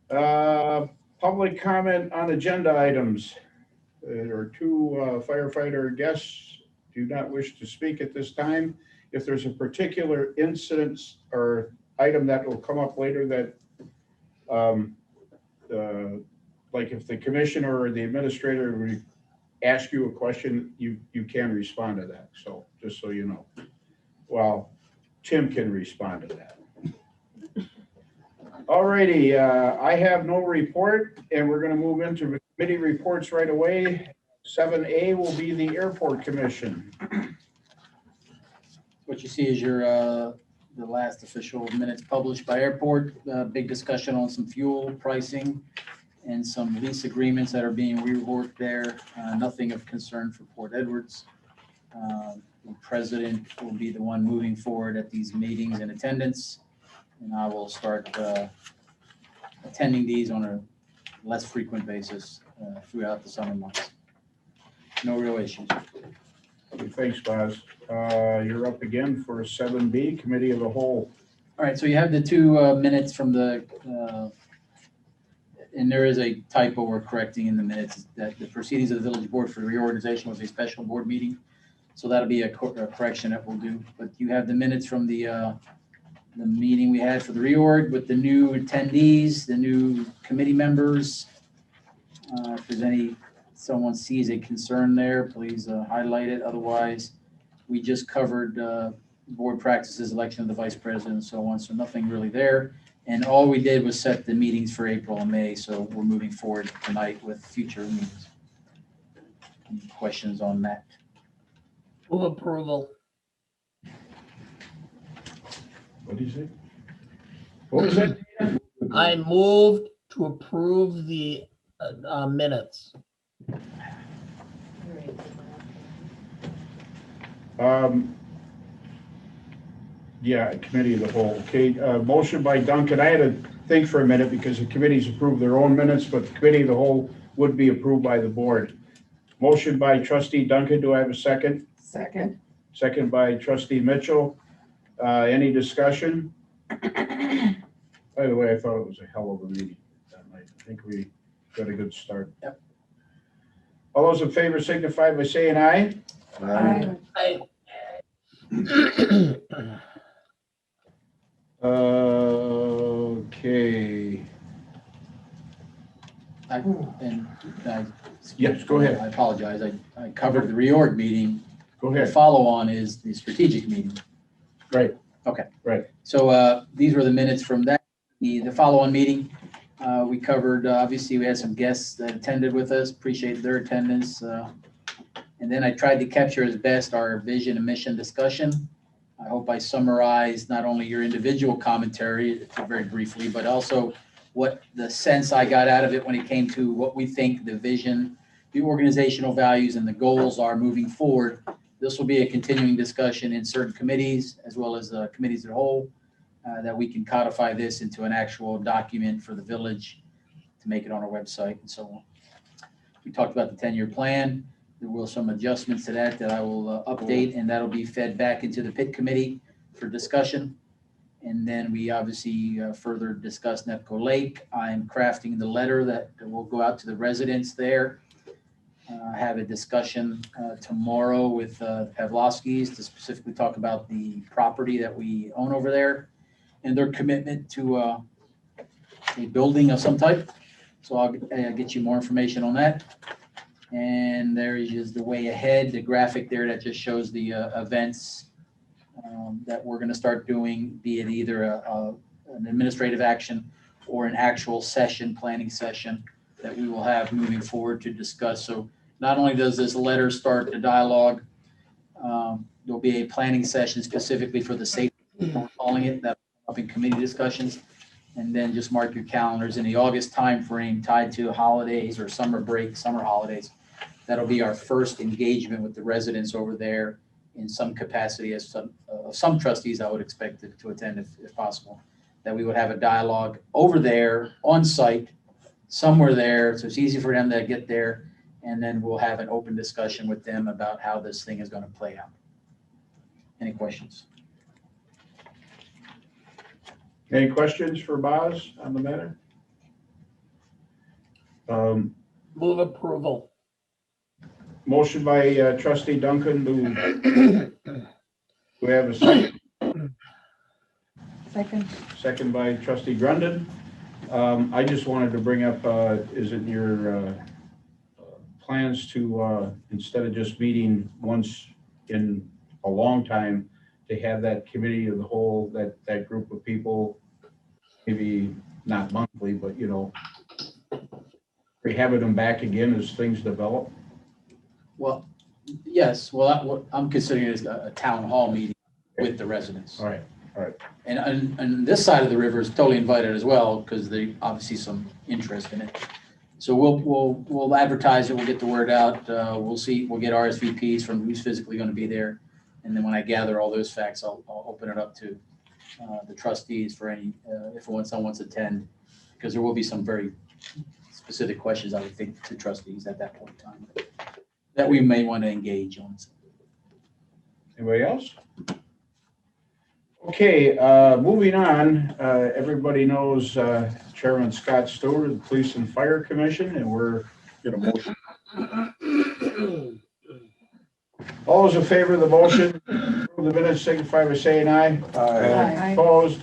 Public comment on agenda items. There are two firefighter guests do not wish to speak at this time. If there's a particular incident or item that will come up later that, um, like if the commissioner or the administrator would ask you a question, you can respond to that. So just so you know. Well, Tim can respond to that. All righty, I have no report, and we're going to move into committee reports right away. 7A will be the Airport Commission. What you see is your the last official minutes published by Airport. Big discussion on some fuel pricing and some lease agreements that are being reworked there. Nothing of concern for Port Edwards. The president will be the one moving forward at these meetings in attendance, and I will start attending these on a less frequent basis throughout the summer months. No real issues. Okay, thanks, Boz. You're up again for 7B, Committee of the Whole. All right, so you have the two minutes from the, and there is a typo we're correcting in the minutes, that the proceedings of the village board for reorganization was a special board meeting. So that'll be a correction that we'll do. But you have the minutes from the meeting we had for the reorg with the new attendees, the new committee members. If there's someone sees a concern there, please highlight it. Otherwise, we just covered board practices, election of the vice president, and so on. So nothing really there. And all we did was set the meetings for April and May. So we're moving forward tonight with future meetings. Any questions on that? Move approval. What did you say? What was that? I moved to approve the minutes. Yeah, Committee of the Whole. Okay, motion by Duncan. I had to think for a minute because the committees approve their own minutes, but the Committee of the Whole would be approved by the board. Motion by Trustee Duncan. Do I have a second? Second. Second by Trustee Mitchell. Any discussion? By the way, I thought it was a hell of a meeting that night. I think we got a good start. Yep. All those in favor signify by saying aye. Aye. Okay. Yes, go ahead. I apologize. I covered the reorg meeting. Go The ahead. follow-on is the strategic meeting. Right. Okay. Right. So these were the minutes from that, the follow-on meeting. We covered, obviously, we had some guests that attended with us, appreciate their attendance. And then I tried to capture as best our vision and mission discussion. I hope I summarized not only your individual commentary very briefly, but also what the sense I got out of it when it came to what we think the vision, the organizational values, and the goals are moving forward. This will be a continuing discussion in certain committees as well as committees as a whole, that we can codify this into an actual document for the village to make it on our website and so on. We talked about the 10-year plan. There will some adjustments to that I will update, and that'll be fed back into the PIT committee for discussion. And then we obviously further discuss Nepco Lake. I'm crafting the letter that will go out to the residents there. Have a discussion tomorrow with Pavlovsky's to specifically talk about the property that we own over there and their commitment to a building of some type. So I'll get you more information on that. And there is the way ahead, the graphic there that just shows the events that we're going to start doing, be it either an administrative action or an actual session, planning session that we will have moving forward to discuss. So not only does this letter start the dialogue, there'll be a planning session specifically for the safety, we're calling it, that up in committee discussions. And then just mark your calendars in the August timeframe tied to holidays or summer break, summer holidays. That'll be our first engagement with the residents over there in some capacity, as some trustees I would expect to attend if possible, that we would have a dialogue over there on site, somewhere there. So it's easy for them to get there. And then we'll have an open discussion with them about how this thing is going to play out. Any questions? Any questions for Boz on the matter? Move approval. Motion by trustee Duncan. Do we have a second? Second. Second by trustee Grundon. I just wanted to bring up, is it your plans to, instead of just meeting once in a long time, to have that committee of the whole, that group of people, maybe not monthly, but, you know, having them back again as things develop? Well, yes, well, I'm considering it as a town hall meeting with the residents. All right. And this side of the river is totally invited as well, because they obviously some interest in it. So we'll advertise it, we'll get the word out, we'll get RSVPs from who's physically going to be there. And then when I gather all those facts, I'll open it up to the trustees for any, if someone wants to attend, because there will be some very specific questions, I would think, to trustees at that point in time that we may want to engage on. Anybody else? Okay, moving on. Everybody knows Chairman Scott Stewart of the Police and Fire Commission, and we're going to motion. All those in favor of the motion, approve the minutes, signify by saying aye. Aye. Opposed?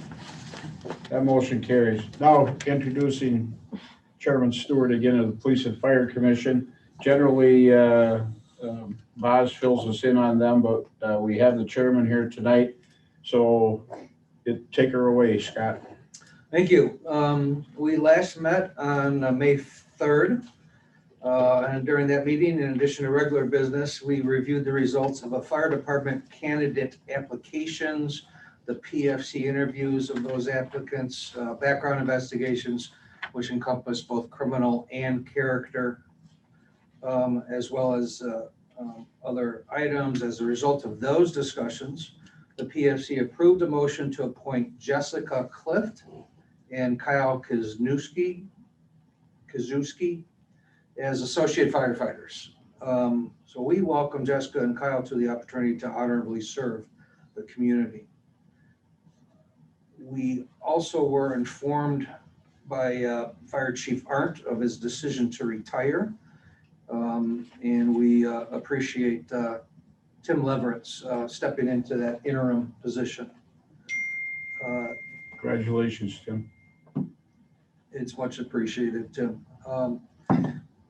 That motion carries. Now introducing Chairman Stewart again of the Police and Fire Commission. Generally, Boz fills us in on them, but we have the chairman here tonight. So take her away, Scott. Thank you. We last met on May 3rd. And during that meeting, in addition to regular business, we reviewed the results of a fire department candidate applications, the PFC interviews of those applicants, background investigations, which encompass both criminal and character, as well as other items. As a result of those discussions, the PFC approved a motion to appoint Jessica Clift and Kyle Katowski as associate firefighters. So we welcome Jessica and Kyle to the opportunity to honorably serve the community. We also were informed by Fire Chief Arndt of his decision to retire. And we appreciate Tim Leverett's stepping into that interim position. Congratulations, Tim. It's much appreciated, Tim.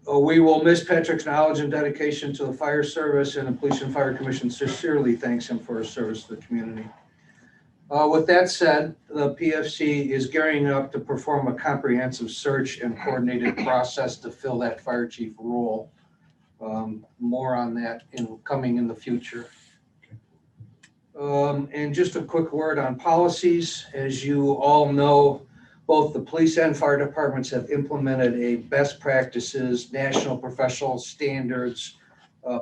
We will miss Patrick's knowledge and dedication to the fire service, and the Police and Fire Commission sincerely thanks him for his service to the community. With that said, the PFC is gearing up to perform a comprehensive search and coordinated process to fill that fire chief role. More on that coming in the future. And just a quick word on policies. As you all know, both the police and fire departments have implemented a best practices, national professional standards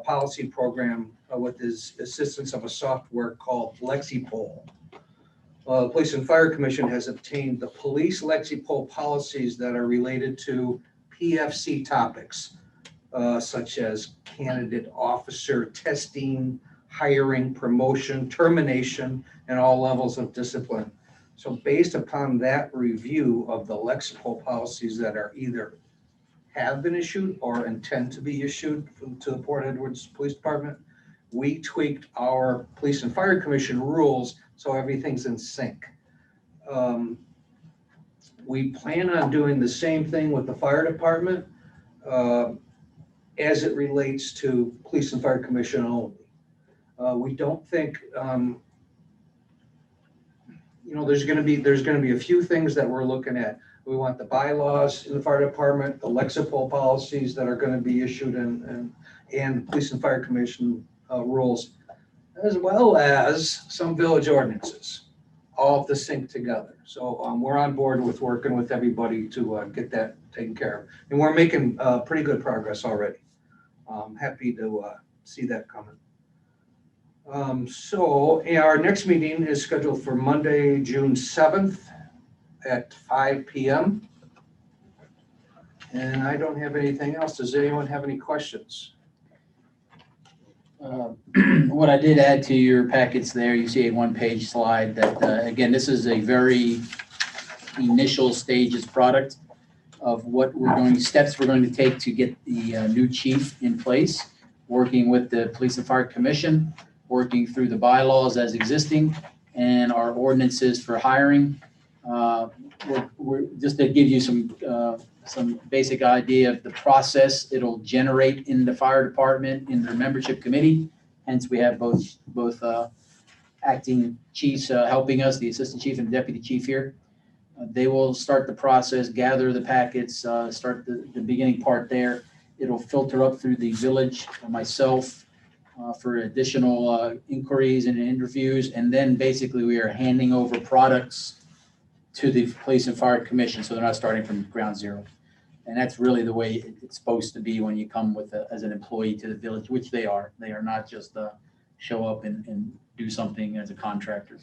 policy program with the assistance of a software called Lexipol. The Police and Fire Commission has obtained the police Lexipol policies that are related to PFC topics, such as candidate officer testing, hiring, promotion, termination, and all levels of discipline. So based upon that review of the Lexipol policies that are either have been issued or intend to be issued to the Port Edwards Police Department, we tweaked our Police and Fire Commission rules so everything's in sync. We plan on doing the same thing with the fire department as it relates to Police and Fire Commission only. We don't think, there's going to be a few things that we're looking at. We want the bylaws in the fire department, the Lexipol policies that are going to be issued, and Police and Fire Commission rules, as well as some village ordinances, all have to sync together. So we're on board with working with everybody to get that taken care of, and we're making pretty good progress already. I'm happy to see that coming. So our next meeting is scheduled for Monday, June 7th at 5 p.m. And I don't have anything else. Does anyone have any questions? What I did add to your packets there, you see a one-page slide that, again, this is a very initial stages product. of what we're going, steps we're going to take to get the new chief in place, working with the Police and Fire Commission, working through the bylaws as existing and our ordinances for hiring. We're just to give you some basic idea of the process it'll generate in the fire department, in their membership committee. Hence, we have both acting chiefs helping us, the assistant chief and deputy chief here. They will start the process, gather the packets, start the beginning part there. It'll filter up through the village, myself, for additional inquiries and interviews. And then basically we are handing over products to the Police and Fire Commission, so they're not starting from ground zero. And that's really the way it's supposed to be when you come with as an employee to the village, which they are. They are not just show up and do something as a contractor.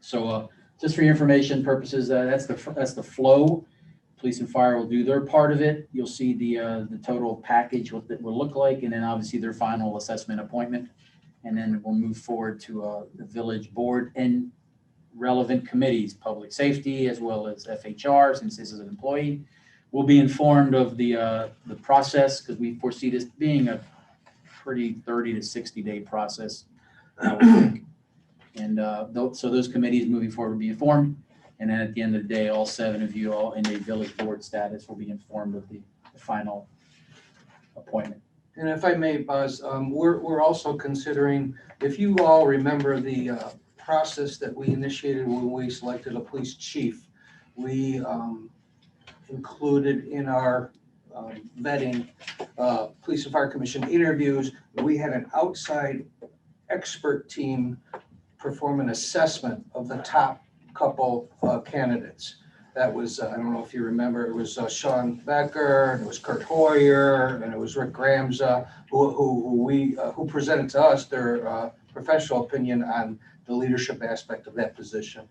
So just for your information purposes, that's the flow. Police and Fire will do their part of it. You'll see the total package, what that will look like, and then obviously their final assessment appointment. And then we'll move forward to the village board and relevant committees, public safety, as well as FHR, since this is an employee. We'll be informed of the process because we foresee this being a pretty 30 to 60 day process, I would think. And so those committees moving forward will be informed. And then at the end of the day, all 7 of you all in a village board status will be informed of the final appointment. And if I may, Buzz, we're also considering, if you all remember the process that we initiated when we selected a police chief, we included in our vetting Police and Fire Commission interviews. We had an outside expert team perform an assessment of the top couple of candidates. That was, I don't know if you remember, it was Sean Becker, and it was Kurt Hoyer, and it was Rick Gramza, who presented to us their professional opinion on the leadership aspect of that position.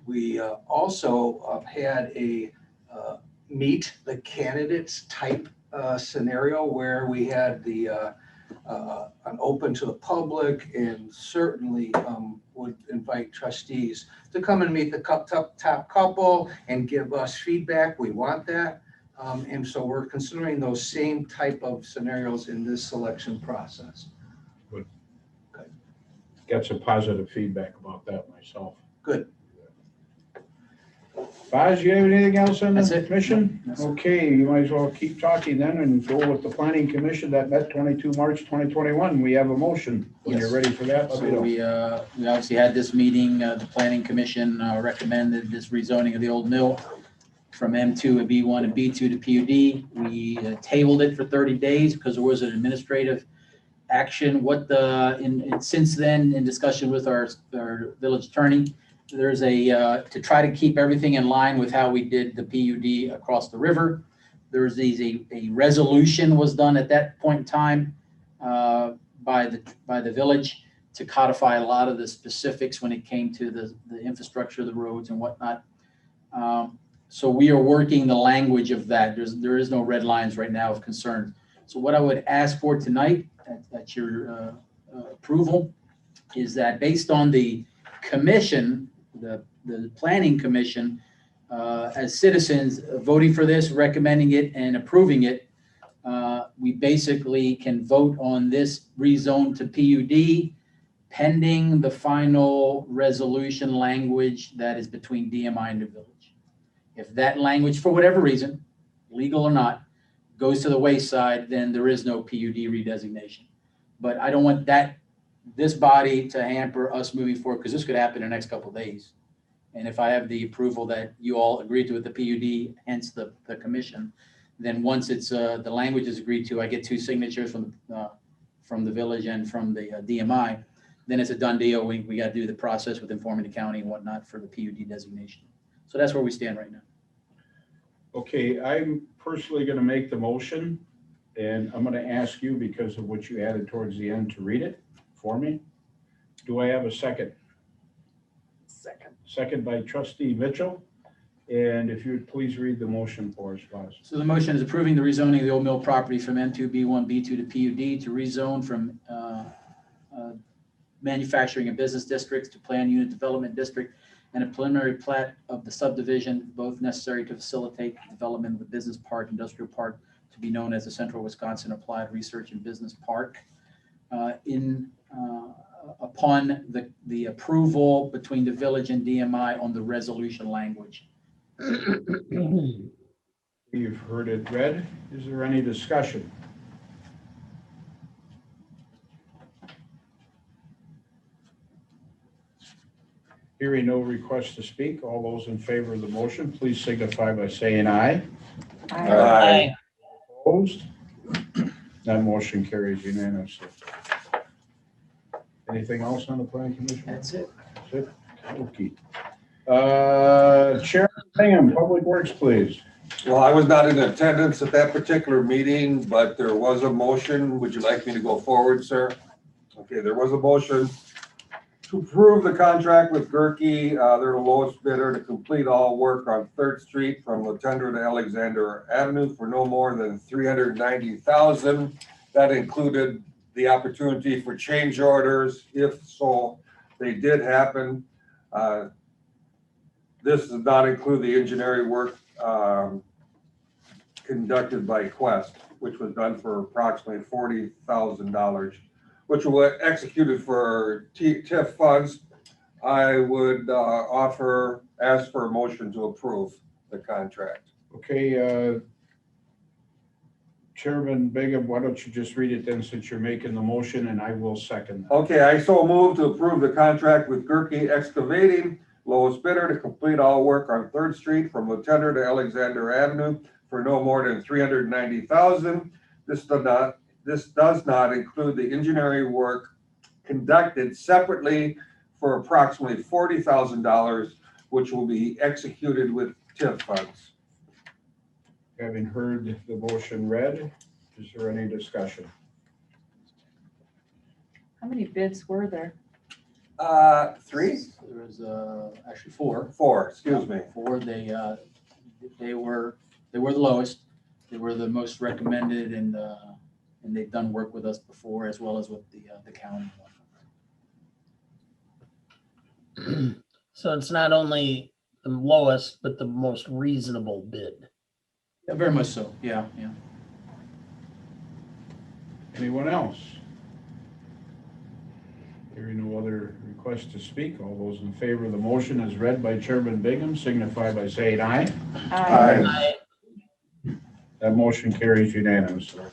We also had a meet the candidates type scenario where we had an open to the public, and certainly would invite trustees to come and meet the top couple and give us feedback. We want that. And so we're considering those same type of scenarios in this selection process. Got some positive feedback about that myself. Good. Baz, you have anything else on That's the it. commission? That's it. Okay, you might as well keep talking then and go with the planning commission that met 22 March 2021. We have a motion. When you're Yes. ready for that, let me So know. we obviously had this meeting, the planning commission recommended this rezoning of the old mill from M2 and B1 and B2 to PUD. We tabled it for 30 days because there was an administrative action. Since then, in discussion with our village attorney, there's to try to keep everything in line with how we did the PUD across the river. There's a resolution was done at that point in time by the village to codify a lot of the specifics when it came to the infrastructure, the roads and whatnot. So we are working the language of that. There is no red lines right now of concern. So what I would ask for tonight at your approval is that based on the commission, the planning commission, as citizens voting for this, recommending it and approving it, we basically can vote on this rezone to PUD pending the final resolution language that is between DMI and the village. If that language, for whatever reason, legal or not, goes to the wayside, then there is no PUD redesignation. But I don't want this body to hamper us moving forward, because this could happen in the next couple of days. And if I have the approval that you all agreed to with the PUD, hence the commission, then once it's the language is agreed to, I get 2 signatures from the village and from the DMI, then it's a done deal. We got to do the process with informing the county and whatnot for the PUD designation. So that's where we stand right now. Okay, I'm personally going to make the motion, and I'm going to ask you, because of what you added towards the end, to read it for me. Do I have a second? Second. Second by Trustee Mitchell. And if you would please read the motion for us, Baz. So the motion is approving the rezoning of the old mill property from M2, B1, B2 to PUD to rezone from manufacturing and business districts to plan unit development district and a preliminary plat of the subdivision, both necessary to facilitate the development of the business park, industrial park, to be known as the Central Wisconsin Applied Research and Business Park. Upon the approval between the village and DMI on the resolution language. You've heard it read. Is there any discussion? Hearing no request to speak, all those in favor of the motion, please signify by saying aye. Aye. Opposed? That motion carries unanimously. Anything else on the planning commission? That's it. That's it? Okay. Chairman Bingham, Public Works, please. Well, I was not in attendance at that particular meeting, but there was a motion. Would you like me to go forward, sir? Okay, there was a motion to approve the contract with Gerke. They're the lowest bidder to complete all work on 3rd Street from Latender to Alexander Avenue for no more than $390,000. That included the opportunity for change orders, if so they did happen. This does not include the engineering work conducted by Quest, which was done for approximately $40,000, which was executed for TIF funds. I would ask for a motion to approve the contract. Okay, Chairman Bingham, why don't you just read it then, since you're making the motion, and I will second that. Okay, I so move to approve the contract with Gerke Excavating, lowest bidder, to complete all work on 3rd Street from Latender to Alexander Avenue for no more than $390,000. This does not include the engineering work conducted separately for approximately $40,000, which will be executed with TIF funds. Having heard the motion read, is there any discussion? How many bids were there? 3? There was actually 4. 4, excuse me. 4. They were the lowest. They were the most recommended, and they've done work with us before, as well as with the county. So it's not only the lowest, but the most reasonable bid. Yeah, very much so. Yeah. Anyone else? Hearing no other requests to speak, all those in favor of the motion as read by Chairman Bingham signify by saying aye. Aye. That motion carries unanimously.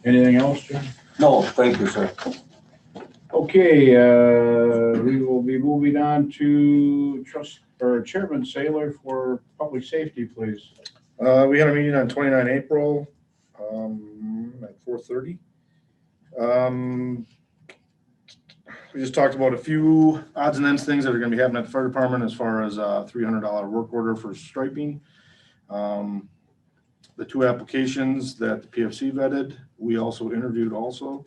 Anything else, Jim? No, thank you, sir. Okay, we will be moving on to Chairman Saylor for public safety, please. We had a meeting on 29 April at 4:30. We just talked about a few odds and ends things that are going to be happening at the fire department, as far as a $300 work order for striping. The 2 applications that the PFC vetted, we also interviewed also.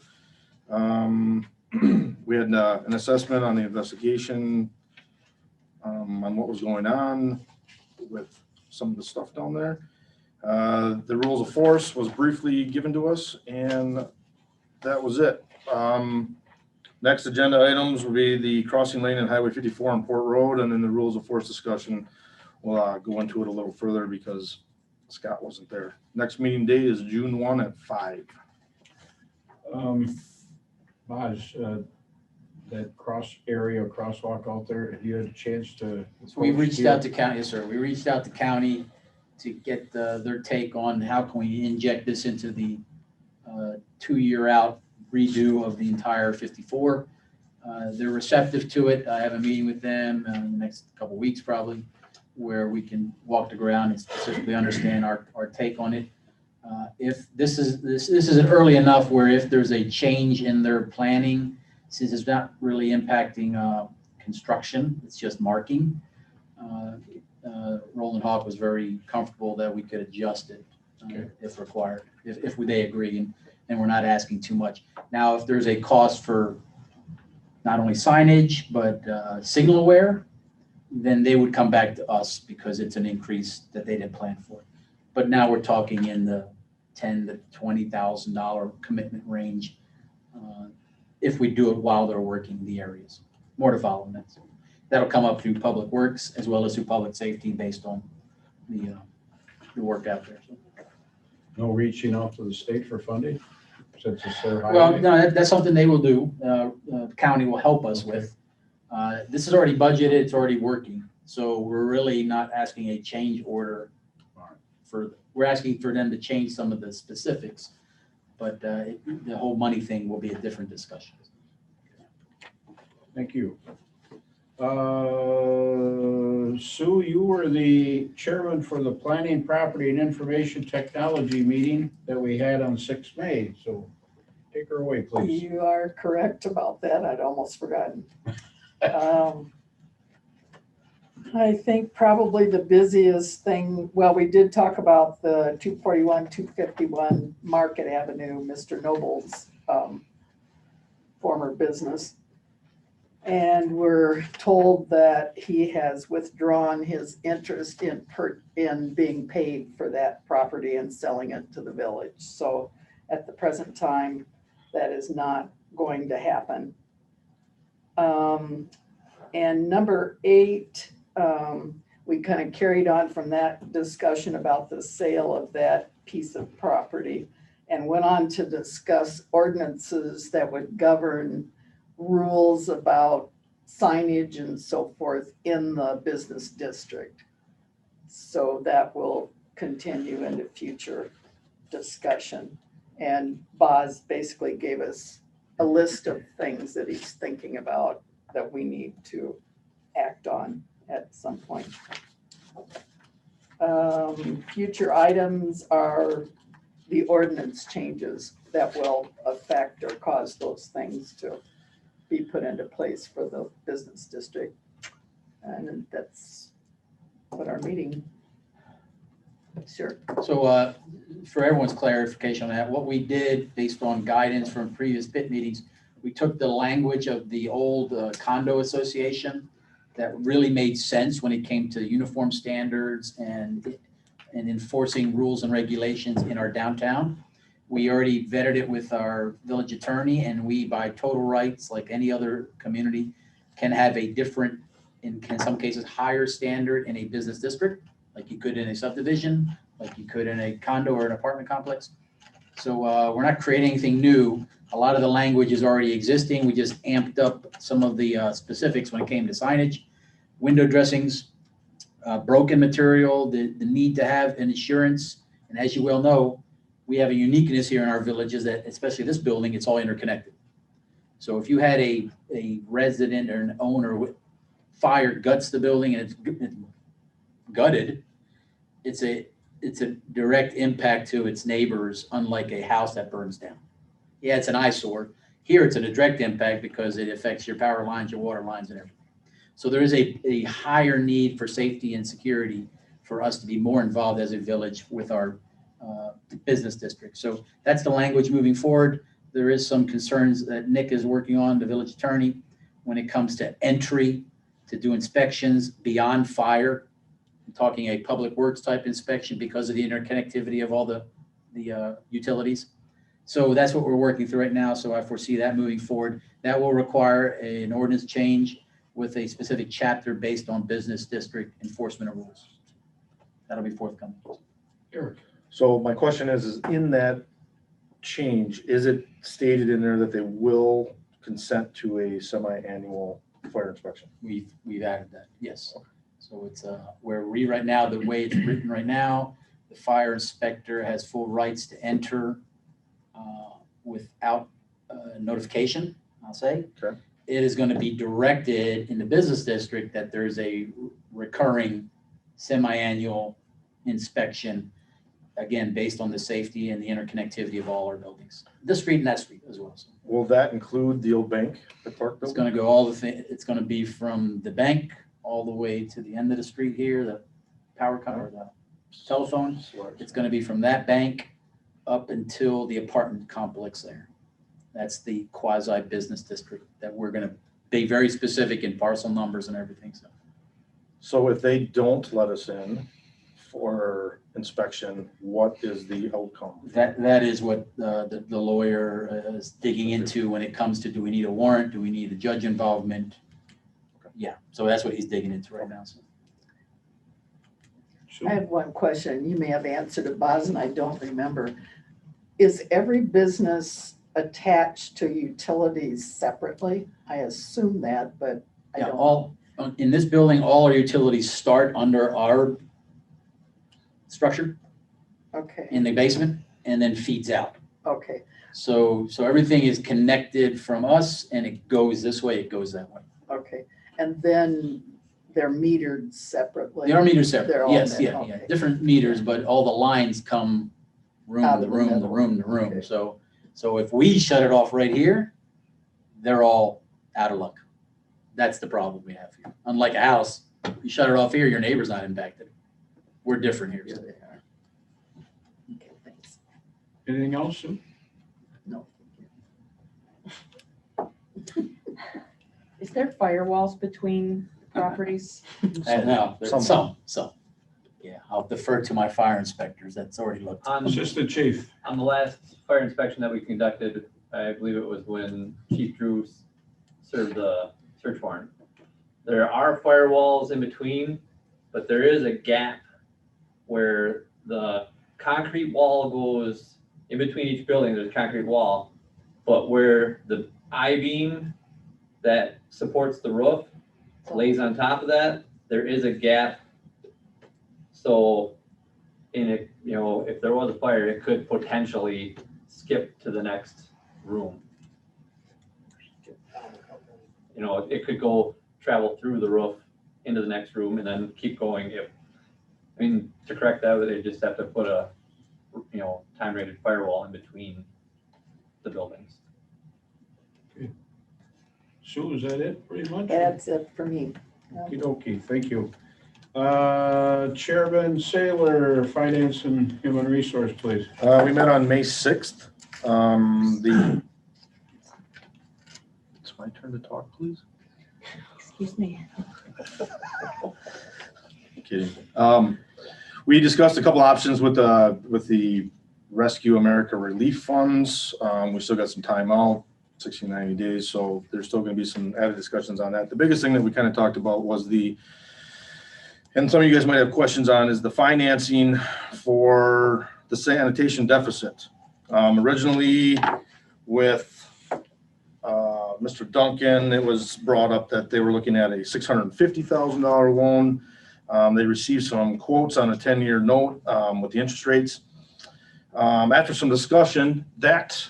We had an assessment on the investigation on what was going on with some of the stuff down there. The rules of force was briefly given to us, and that was it. Next agenda items will be the crossing lane in Highway 54 on Port Road, and then the rules of force discussion. We'll go into it a little further because Scott wasn't there. Next meeting date is June 1 at 5. Maj, that crosswalk out there, have you had a chance to? So we reached out to county, yes, sir. We reached out to county to get their take on how can we inject this into the 2-year out redo of the entire 54. They're receptive to it. I have a meeting with them in the next couple of weeks probably, where we can walk the ground and specifically understand our take on it. If this is early enough where if there's a change in their planning, since it's not really impacting construction, it's just marking. Roland Hawk was very comfortable that we could adjust it if required, if they agree, and we're not asking too much. Now, if there's a cost for not only signage, but signal wear, then they would come back to us because it's an increase that they didn't plan for. But now we're talking in the $10,000 to $20,000 commitment range. if we do it while they're working the areas. More to follow on that. That'll come up through Public Works as well as through Public Safety based on the work out there. No reaching out to the state for funding since it's their Well, highway? no, that's something they will do. The county will help us with. This is already budgeted, it's already working. So we're really not asking a change order we're asking for them to change some of the specifics. But the whole money thing will be a different discussion. Thank you. Sue, you were the chairman for the Planning, Property and Information Technology meeting that we had on 6 May. So take her away, please. You are correct about that. I'd almost forgotten. I think probably the busiest thing, well, we did talk about the 241, 251 Market Avenue, Mr. Noble's former business. And we're told that he has withdrawn his interest in being paid for that property and selling it to the village. So at the present time, that is not going to happen. And number 8, we kind of carried on from that discussion about the sale of that piece of property and went on to discuss ordinances that would govern rules about signage and so forth in the business district. So that will continue into future discussion. And Boz basically gave us a list of things that he's thinking about that we need to act on at some point. Future items are the ordinance changes that will affect or cause those things to be put into place for the business district. And that's what our meeting. Sure. So for everyone's clarification on that, what we did based on guidance from previous PIT meetings, we took the language of the old condo association that really made sense when it came to uniform standards and enforcing rules and regulations in our downtown. We already vetted it with our village attorney, and we, by total rights, like any other community, can have a different, in some cases, higher standard in a business district, like you could in a subdivision, like you could in a condo or an apartment complex. So we're not creating anything new. A lot of the language is already existing. We just amped up some of the specifics when it came to signage, window dressings, broken material, the need to have an insurance. And as you well know, we have a uniqueness here in our villages that, especially this building, it's all interconnected. So if you had a resident or an owner with fire guts the building and it's gutted, it's a direct impact to its neighbors, unlike a house that burns down. Yeah, it's an eyesore. Here, it's a direct impact because it affects your power lines, your water lines, and everything. So there is a higher need for safety and security for us to be more involved as a village with our business district. So that's the language moving forward. There is some concerns that Nick is working on, the village attorney, when it comes to entry, to do inspections beyond fire. I'm talking a public works type inspection because of the interconnectivity of all the utilities. So that's what we're working through right now. So I foresee that moving forward. That will require an ordinance change with a specific chapter based on business district enforcement of rules. That'll be forthcoming. Eric. So my question is in that change, is it stated in there that they will consent to a semi-annual fire inspection? We've added that, yes. So it's where we right now, the way it's written right now, the fire inspector has full rights to enter without notification, I'll say. Okay. It is going to be directed in the business district that there's a recurring semi-annual inspection, again, based on the safety and the interconnectivity of all our buildings. This street and that street as well. So Will that include the old bank, the Park it's building? going to go it's going to be from the bank all the way to the end of the street here, the power company, the telephone. It's going to be from that bank up until the apartment complex there. That's the quasi business district that we're going to be very specific in parcel numbers and everything. So So if they don't let us in for inspection, what is the outcome? That is what the lawyer is digging into when it comes to, do we need a warrant? Do we need a judge involvement? Yeah, so that's what he's digging into right now. So. Sue? I have one question. You may have answered it, Boz, and I don't remember. Is every business attached to utilities separately? I assume that, but I Yeah, don't. all, in this building, all our utilities start under our structure Okay, in the basement and then feeds out. okay, So everything is connected from us and it goes this way, it goes that way. okay. And then they're metered separately? They are meters They're separate, all yes, met- yeah, okay. different meters, but all the lines come room Out to of the room, to middle. room, to room. Okay. So if we shut it off right here, they're all out of luck. That's the problem we have here. Unlike a house, you shut it off here, your neighbor's not impacted. We're different here. Here they are. Okay, thanks. Anything else, Sue? No. Is there firewalls between properties? No, there's Some. some. Yeah, I'll defer to my fire inspectors. That's already looked. On, Assistant Chief. on the last fire inspection that we conducted, I believe it was when Chief Drew served the search warrant. There are firewalls in between, but there is a gap where the concrete wall goes in between each building, there's a concrete wall. But where the I-beam that supports the roof lays on top of that, there is a gap. So in it, if there was a fire, it could potentially skip to the next room. It could travel through the roof into the next room and then keep going. To correct that, they just have to put a, time-rated firewall in between the buildings. Sue, is that it pretty much? That's it for me. Okey-dokey, thank you. Chairman Saylor, Finance and Human Resource, please. We met on May 6th. It's my turn to talk, please. Excuse me. Kidding. We discussed a couple options with the Rescue America Relief Funds. We still got some time out, 60, 90 days, so there's still going to be some added discussions on that. The biggest thing that we kind of talked about was and some of you guys might have questions on, is the financing for the sanitation deficit. Originally with Mr. Duncan, it was brought up that they were looking at a $650,000 loan. They received some quotes on a 10-year note with the interest rates. After some discussion, that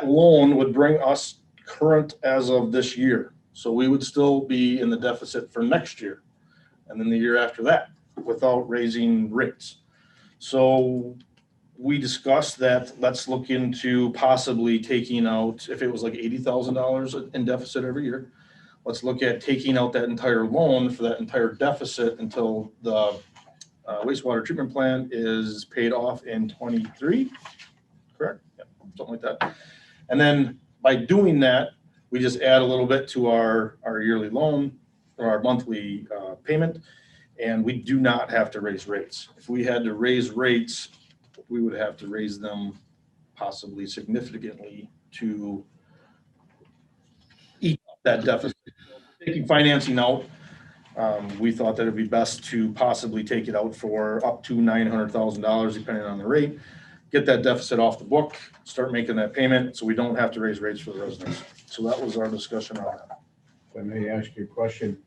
loan would bring us current as of this year. So we would still be in the deficit for next year and then the year after that without raising rates. So we discussed that let's look into possibly taking out, if it was like $80,000 in deficit every year, let's look at taking out that entire loan for that entire deficit until the wastewater treatment plant is paid off in 23, correct? Yeah, something like that. And then by doing that, we just add a little bit to our yearly loan or our monthly payment, and we do not have to raise rates. If we had to raise rates, we would have to raise them possibly significantly to eat up that deficit. Taking financing out, we thought that it'd be best to possibly take it out for up to $900,000, depending on the rate. Get that deficit off the book, start making that payment, so we don't have to raise rates for the residents. So that was our discussion on that. If I may ask you a question.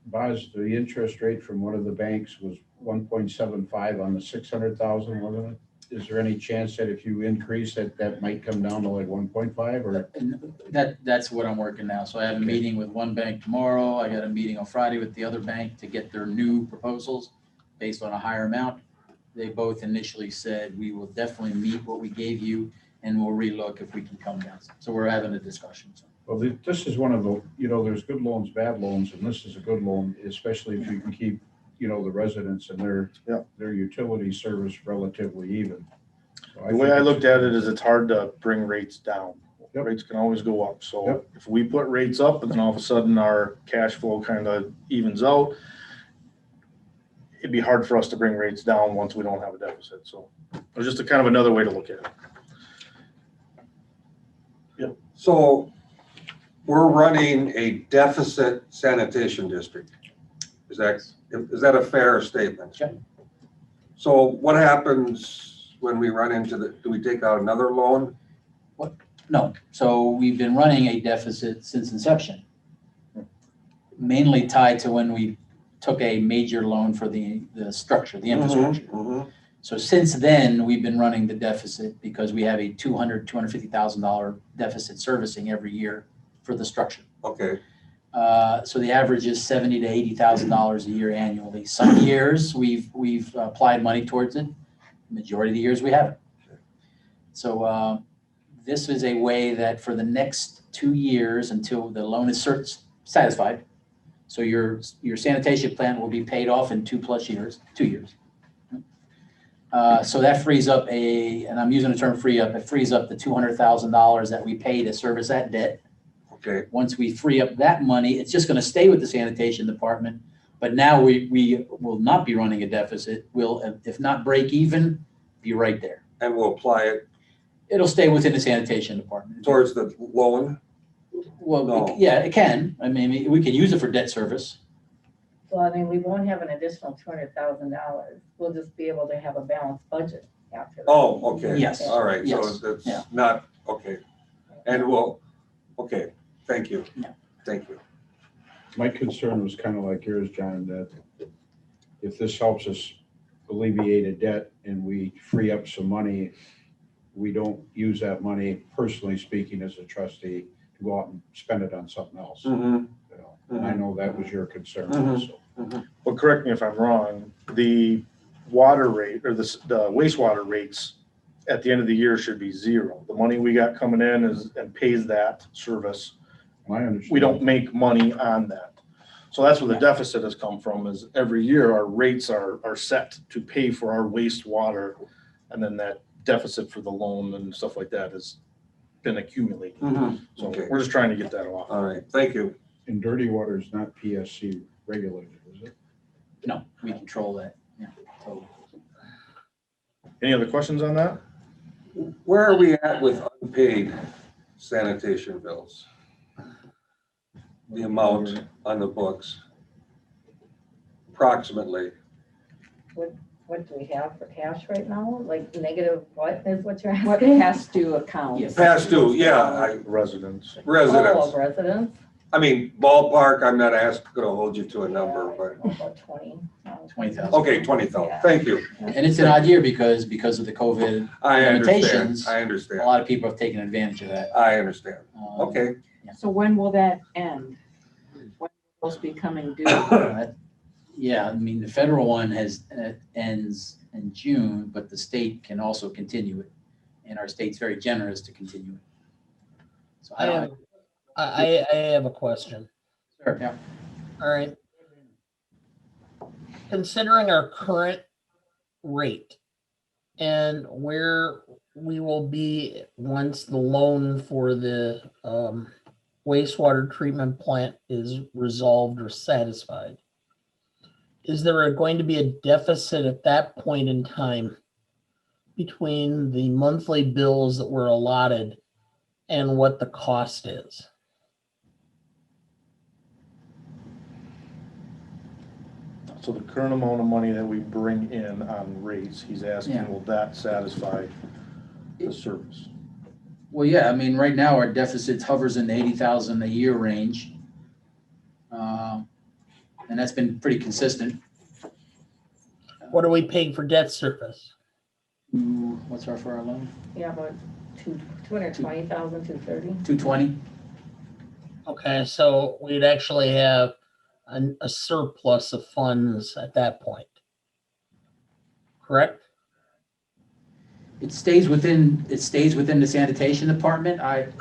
Boz, the interest rate from one of the banks was 1.75 on the 600,000, wasn't it? Is there any chance that if you increase that might come down to like 1.5 or? And that's what I'm working now. So I have a meeting with one bank tomorrow. I got a meeting on Friday with the other bank to get their new proposals based on a higher amount. They both initially said, we will definitely meet what we gave you and we'll relook if we can come down. So we're having a discussion. So. Well, this is one of the, there's good loans, bad loans, and this is a good loan, especially if you can keep, the residents and their utility service relatively even. So The way I looked at it is it's hard to bring rates down. Yep. Rates can always go up. So Yep. if we put rates up and then all of a sudden our cash flow kind of evens out, it'd be hard for us to bring rates down once we don't have a deficit. So it was just a kind of another way to look at it. So we're running a deficit sanitation district. Is that a fair statement? Sure. So what happens when we run into do we take out another loan? No, so we've been running a deficit since inception. Mainly tied to when we took a major loan for the structure, the infrastructure. Mhm. So since then, we've been running the deficit because we have a $250,000 deficit servicing every year for the structure. Okay, So the average is $70,000 to $80,000 a year annually. Some years we've applied money towards it. Majority of the years we haven't. So this is a way that for the next 2 years until the loan is satisfied. So your sanitation plant will be paid off in 2+ years, 2 years. So that frees up and I'm using the term free up, it frees up the $200,000 that we pay to service that debt. okay, Once we free up that money, it's just gonna stay with the sanitation department, but now we will not be running a deficit. We'll, if not break even, be right there. and we'll apply it It'll stay within the sanitation department. towards the loan? Well, No. yeah, it can. I mean, we can use it for debt service. Well, I mean, we won't have an additional $200,000. We'll just be able to have a balanced budget after that. Oh, okay. Yes. All right, so Yes. that's Yeah. not, okay. And okay, thank you. Yeah. Thank you. My concern was kind of like yours, John, that if this helps us alleviate a debt and we free up some money, we don't use that money, personally speaking, as a trustee, to go out and spend it on something else. Mhm. You know, and I know that was your concern Mhm. also. Well, correct me if I'm wrong, the water rate or the wastewater rates at the end of the year should be zero. The money we got coming in and pays that service. My understanding. We don't make money on that. So that's where the deficit has come from, is every year our rates are set to pay for our wastewater. And then that deficit for the loan and stuff like that has been accumulating. Mhm. So Okay. we're just trying to get that off. All right, thank you. And dirty water is not PSC regulated, is it? No, we control that. Yeah, totally. Any other questions on that? Where are we at with unpaid sanitation bills? The amount on the books? Approximately. What do we have for cash right now? Like negative, what is what you're What asking? past due accounts? Yes. Past due, yeah, Residents. residents. Oh, residents, I mean, ballpark, I'm not gonna hold you to a number, but, about 20. 20,000. okay, 20,000, thank you. And it's an odd year because of the COVID, I understand, Limitations. I a understand, lot of people have taken advantage of that. I understand. Um, Okay, So when will that end? When will those be coming due? Yeah, I mean, the federal one ends in June, but the state can also continue it. And our state's very generous to continue it. So I don't, I have a question. sure, yeah. All right. Considering our current rate and where we will be once the loan for the wastewater treatment plant is resolved or satisfied, is there going to be a deficit at that point in time between the monthly bills that were allotted and what the cost is? So the current amount of money that we bring in on rates, he's asking, Yeah. will that satisfy the service? Well, yeah, I mean, right now our deficit hovers in the 80,000 a year range. And that's been pretty consistent. What are we paying for debt service? What's our for our loan? Yeah, about 220,000, 230. 220? Okay, so we'd actually have a surplus of funds at that point. Correct? It stays within the sanitation department. I'm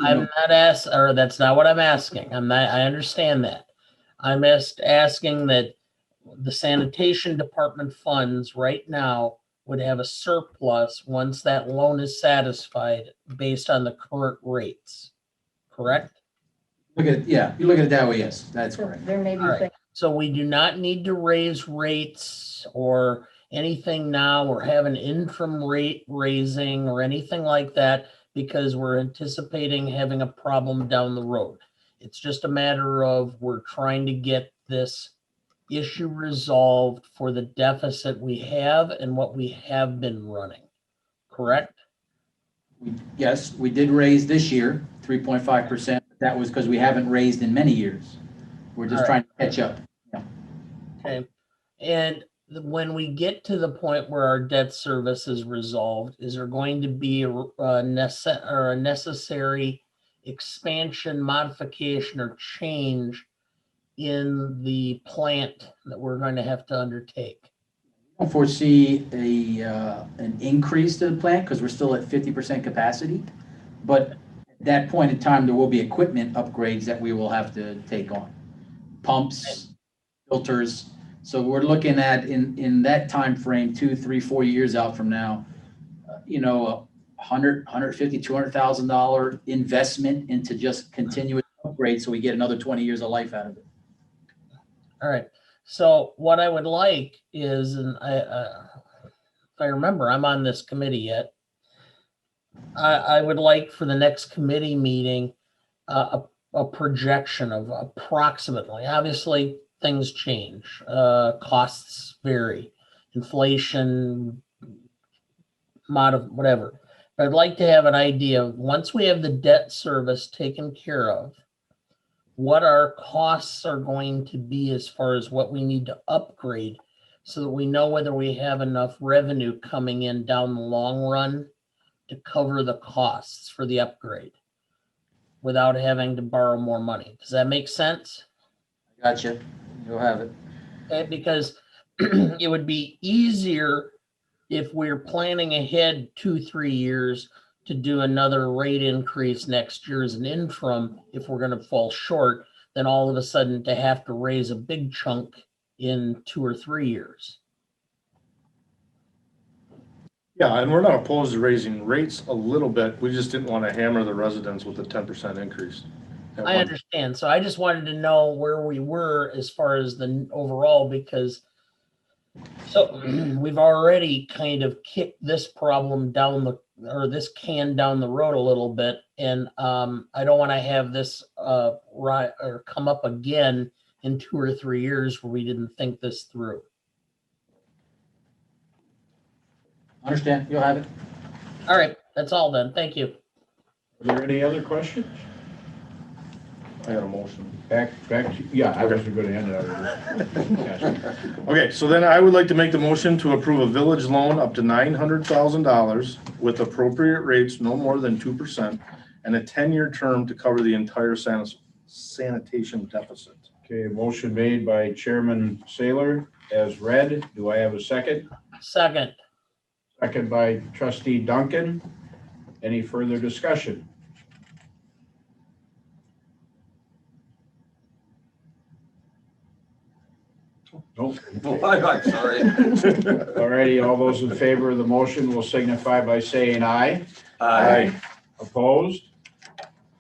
not or that's not what I'm asking. I understand that. I'm just asking that the sanitation department funds right now would have a surplus once that loan is satisfied based on the current rates. Correct? Look at it, yeah, you look at it that way, yes, that's So correct. there may be All right. things So we do not need to raise rates or anything now, or have an interim rate raising or anything like that, because we're anticipating having a problem down the road. It's just a matter of we're trying to get this issue resolved for the deficit we have and what we have been running, correct? Yes, we did raise this year, 3.5%. That was because we haven't raised in many years. We're just trying to catch up. Okay. And when we get to the point where our debt service is resolved, is there going to be a necessary expansion, modification, or change in the plant that we're going to have to undertake? I don't foresee an increase to the plant because we're still at 50% capacity. But at that point in time, there will be equipment upgrades that we will have to take on. Pumps, filters. So we're looking at in that time frame, 2, 3, 4 years out from now, $100,000, $150,000, $200,000 investment into just continuous upgrades, so we get another 20 years of life out of it. All right. So what I would like is, and if I remember, I'm on this committee yet. I would like for the next committee meeting a projection of approximately. Obviously, things change, costs vary, inflation, whatever. But I'd like to have an idea of, once we have the debt service taken care of, what our costs are going to be as far as what we need to upgrade, so that we know whether we have enough revenue coming in down the long run to cover the costs for the upgrade without having to borrow more money. Does that make sense? Gotcha. You'll have it. Okay, because it would be easier if we're planning ahead 2-3 years to do another rate increase next year as an interim, if we're going to fall short, than all of a sudden to have to raise a big chunk in 2 or 3 years. Yeah, and we're not opposed to raising rates a little bit. We just didn't want to hammer the residents with a 10% increase. I understand. So I just wanted to know where we were as far as the overall, because we've already kind of kicked this problem this can down the road a little bit. And I don't want to have this come up again in 2 or 3 years where we didn't think this through. Understand. You'll have it. All right. That's all then. Thank you. Are there any other questions? I got a motion. Back to, yeah, I wasn't going to end it. Okay, so then I would like to make the motion to approve a village loan up to $900,000 with appropriate rates no more than 2% and a 10-year term to cover the entire sanitation deficit. Okay, motion made by Chairman Saylor as read. Do I have a second? Second. Second by Trustee Duncan. Any further discussion? Nope. I'm sorry. All righty, all those in favor of the motion will signify by saying aye. Aye. Opposed?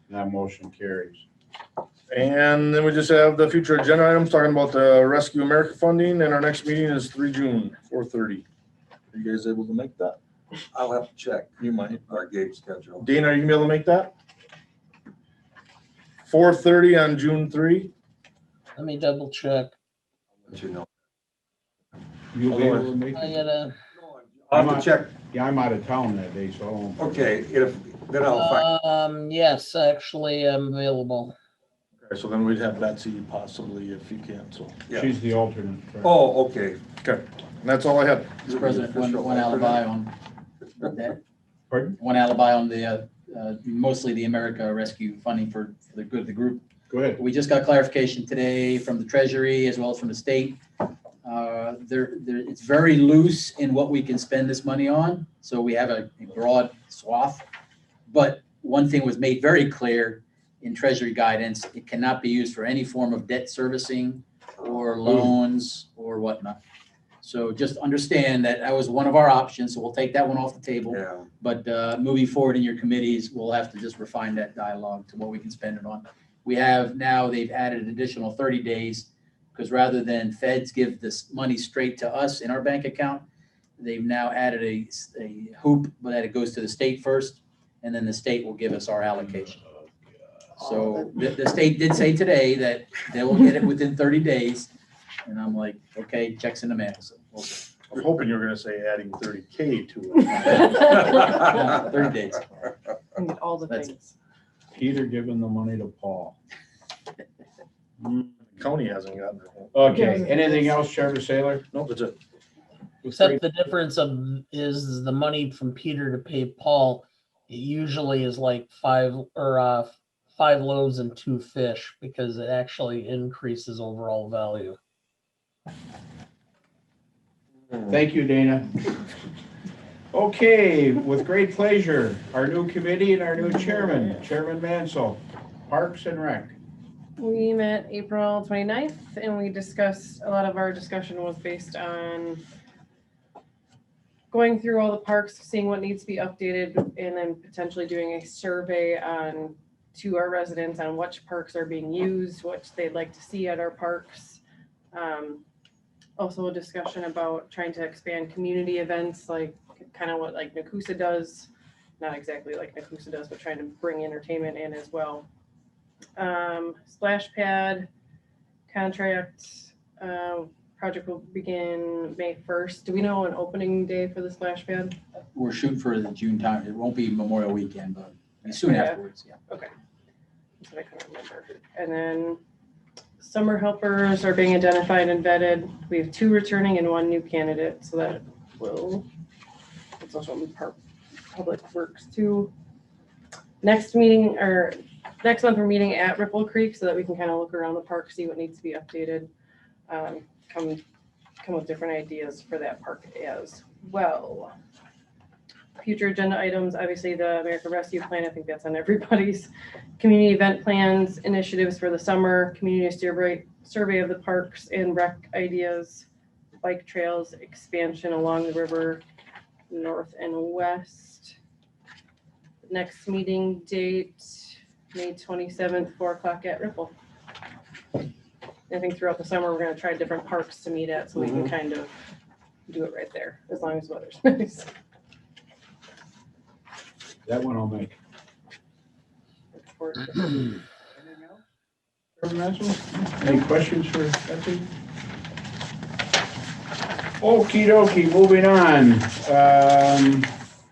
That motion carries. And then we just have the future agenda items talking about the Rescue America funding, and our next meeting is 3 June, 4:30. Are you guys able to make that? I'll have to check You might. our game schedule. Dana, are you gonna be able to make that? 4:30 on June 3? Let me double check. Let you know. You'll be able to make I it? gotta. I'll have to check. Yeah, I'm out of town that day, so I won't. Okay, then I'll find. Yes, actually, I'm available. Okay, so then we'd have Betsy possibly if you can, so. Yeah. She's the alternate. correct? Oh, okay. Okay, and that's all I had. Mr. President, one alibi on that. Pardon? One alibi on the mostly the America Rescue funding for the good of the group. Go ahead. We just got clarification today from the Treasury as well as from the state. It's very loose in what we can spend this money on, so we have a broad swath. But one thing was made very clear in Treasury guidance: it cannot be used for any form of debt servicing or loans or whatnot. So just understand that was one of our options, so we'll take that one off the table. Yeah. But moving forward in your committees, we'll have to just refine that dialogue to what we can spend it on. We have now, they've added an additional 30 days Because rather than feds give this money straight to us in our bank account, they've now added a hoop that it goes to the state first, and then the state will give us our allocation. So the state did say today that they will get it within 30 days. And I'm like, okay, checks in the mail. So we'll see. I was hoping you were gonna say adding 30K to it. No, 30 days. And get all the That's- things. Peter giving the money to Paul. County hasn't gotten it. Okay, anything else, Chairman Saylor? Nope, that's it. Except the difference is the money from Peter to pay Paul, it usually is like 5 loaves and 2 fish because it actually increases overall value. Thank you, Dana. Okay, with great pleasure, our new committee and our new chairman, Chairman Mansell, Parks and Rec. We met April 29th and we discussed, a lot of our discussion was based on going through all the parks, seeing what needs to be updated, and then potentially doing a survey to our residents on which parks are being used, what they'd like to see at our parks. Also a discussion about trying to expand community events, like kind of what like Nakusa does, not exactly like Nakusa does, but trying to bring entertainment in as well. Splash pad contract project will begin May 1st. Do we know an opening day for the splash pad? We're shooting for the June time. It won't be Memorial Weekend, but soon Yeah. afterwards, yeah. Okay. That's what I couldn't remember. And then summer helpers are being identified and vetted. We have 2 returning and 1 new candidate, so that will, it's also in public works too. Next meeting, or next month, we're meeting at Ripple Creek so that we can kind of look around the park, see what needs to be updated. Come with different ideas for that park as well. Future agenda items, obviously the American Rescue Plan, I think that's on everybody's. Community event plans, initiatives for the summer, community survey of the parks and rec ideas, bike trails, expansion along the river, north and west. Next meeting date, May 27th, 4 o'clock at Ripple. I think throughout the summer, we're gonna try different parks to meet at, so we can kind of do it right there, as long as the weather's nice. That one I'll make. Anything else? Chairman Mansell? Any questions for Betsy? Okey dokey, moving on.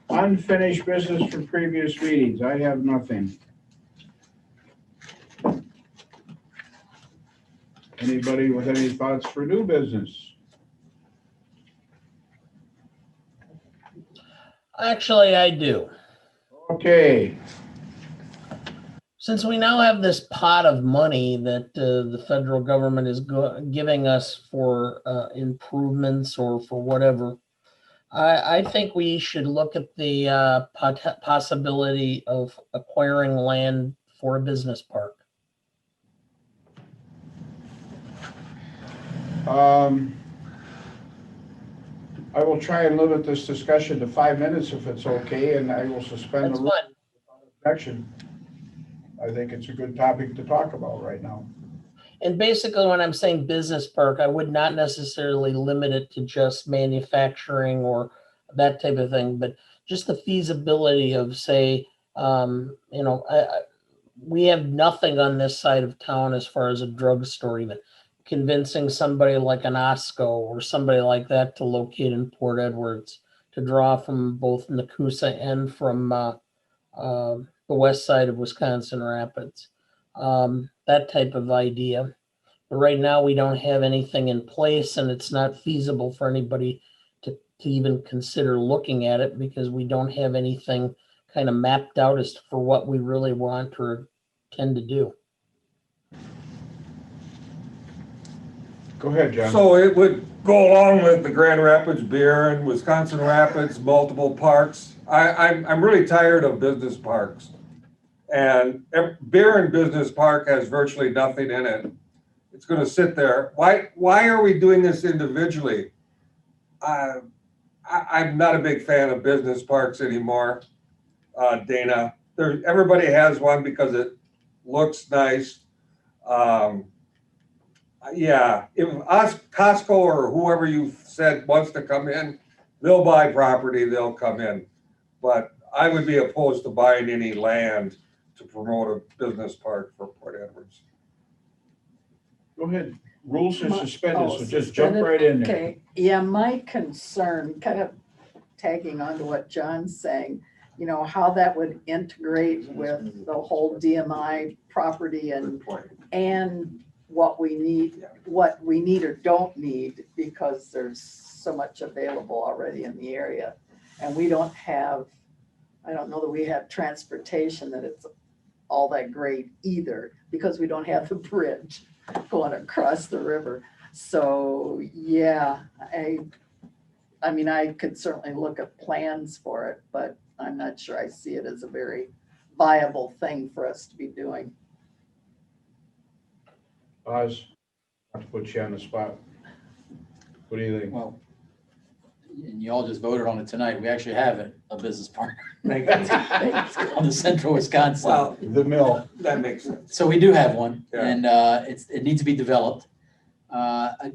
Unfinished business from previous meetings. I have nothing. Anybody with any thoughts for new business? Actually, I do. Okay, Since we now have this pot of money that the federal government is giving us for improvements or for whatever, I think we should look at the possibility of acquiring land for a business park. I will try and limit this discussion to 5 minutes if it's okay, and I will suspend That's the rules fine. without objection. I think it's a good topic to talk about right now. And basically, when I'm saying business park, I would not necessarily limit it to just manufacturing or that type of thing, but just the feasibility of, say, we have nothing on this side of town as far as a drugstore, even convincing somebody like an Osco or somebody like that to locate in Port Edwards, to draw from both Nakusa and from the west side of Wisconsin Rapids. That type of idea. But right now, we don't have anything in place, and it's not feasible for anybody to even consider looking at it because we don't have anything kind of mapped out as for what we really want or tend to do. Go ahead, John. So it would go along with the Grand Rapids Beer and Wisconsin Rapids, multiple parks. I'm really tired of business parks. And Beer and Business Park has virtually nothing in it. It's gonna sit there. Why are we doing this individually? I'm not a big fan of business parks anymore, Dana. Everybody has one because it looks nice. Yeah, if us, Costco or whoever you said wants to come in, they'll buy property, they'll come in. But I would be opposed to buying any land to promote a business park for Port Edwards. Go ahead. Rules are suspended, Oh, so just jump suspended? right in there. Okay, yeah, my concern, kind of tagging on to what John's saying, you know, how that would integrate with the whole DMI property Good point. and what we need or don't need, because there's so much available already in the area. And we don't have, I don't know that we have transportation that it's all that great either, because we don't have the bridge going across the river. So, yeah, I mean, I could certainly look at plans for it, but I'm not sure I see it as a very viable thing for us to be doing. Oz, not to put you on the spot. What do you think? Well, and you all just voted on it tonight. We actually have a business park Thank you. on the central Wisconsin. Well, The mill. that makes sense. So we do have one, Yeah. and it needs to be developed.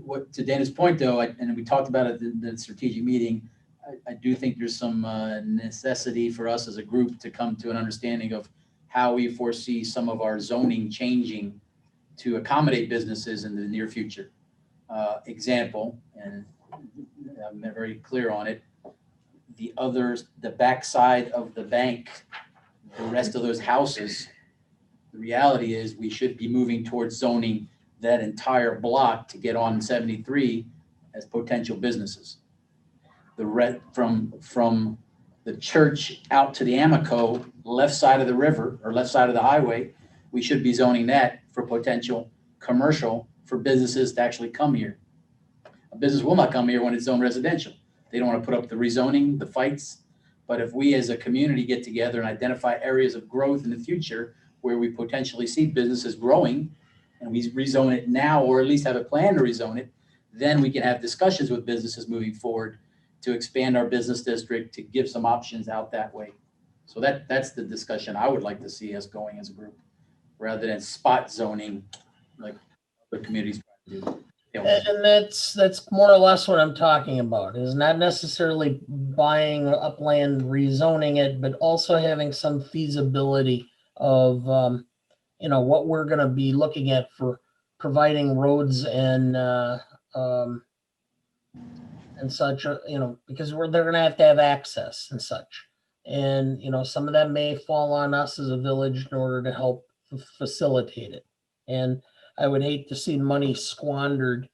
What to Dana's point though, and we talked about it in the strategic meeting, I do think there's some necessity for us as a group to come to an understanding of how we foresee some of our zoning changing to accommodate businesses in the near future. Example, and I'm very clear on it, the backside of the bank, the rest of those houses, the reality is we should be moving towards zoning that entire block to get on 73 as potential businesses. The from the church out to the Amico, left side of the river or left side of the highway, we should be zoning that for potential commercial for businesses to actually come here. A business will not come here when it's zoned residential. They don't want to put up the rezoning, the fights. But if we as a community get together and identify areas of growth in the future where we potentially see businesses growing, and we rezone it now, or at least have a plan to rezone it, then we can have discussions with businesses moving forward to expand our business district, to give some options out that way. So that's the discussion I would like to see us going as a group, rather than spot zoning like other communities try to do. And that's more or less what I'm talking about, is not necessarily buying upland, rezoning it, but also having some feasibility of, what we're gonna be looking at for providing roads and such, because they're gonna have to have access and such. And, some of that may fall on us as a village in order to help facilitate it. And I would hate to see money squandered